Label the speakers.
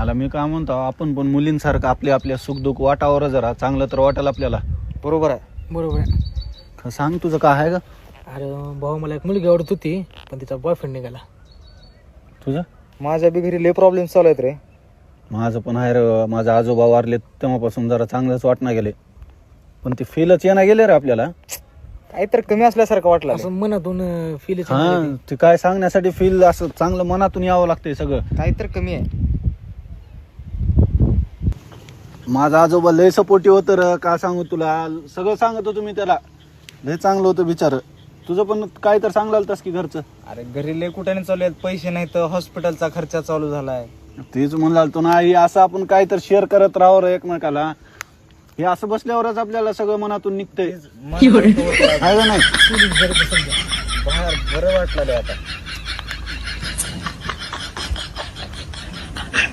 Speaker 1: आला मी काय म्हणतो आपण पण मुलींसारखं आपल्या सुखदुःख वाटावर जरा चांगलं तर वाटेल आपल्याला.
Speaker 2: बरोबर आहे.
Speaker 1: सांग तुझं काय आहे का?
Speaker 3: अरे भाऊ मला एक मुलगी आवडत होती पण तिचा बॉयफ्रेंड निघाला.
Speaker 1: तुझं?
Speaker 2: माझ्या बी घरी लय प्रॉब्लेम चालू आहेत रे.
Speaker 1: माझं पण आहे रे. माझा आजोबा वारले तेव्हापासून जरा चांगलंच वाटणं गेले, पण ते फीलच येणं गेले रे आपल्याला.
Speaker 2: काहीतरी कमी असल्यासारखं वाटलं
Speaker 3: असं मनातून फील.
Speaker 1: हा, ते काय सांगण्यासाठी फील असं चांगलं मनातून यावं लागतंय सगळं.
Speaker 2: काहीतरी कमी आहे.
Speaker 1: माझा आजोबा लय सपोर्टिव्ह होतं र, का सांगू तुला. सगळं सांगत होतो मी त्याला, लय चांगलं होतं बिचार. तुझं पण काय तर सांगला होतास की घरचं.
Speaker 2: अरे घरी लय कुठे चालू आहेत, पैसे नाही तर हॉस्पिटलचा खर्च चालू झालाय.
Speaker 1: तेच म्हणला तो ना, हे असं आपण काय तर शेअर करत राहावं रे एकमेकाला. हे असं बसल्यावरच आपल्याला सगळं मनातून निघतंय, आहे का नाही?
Speaker 2: बाहेर बरं वाटलं रे आता.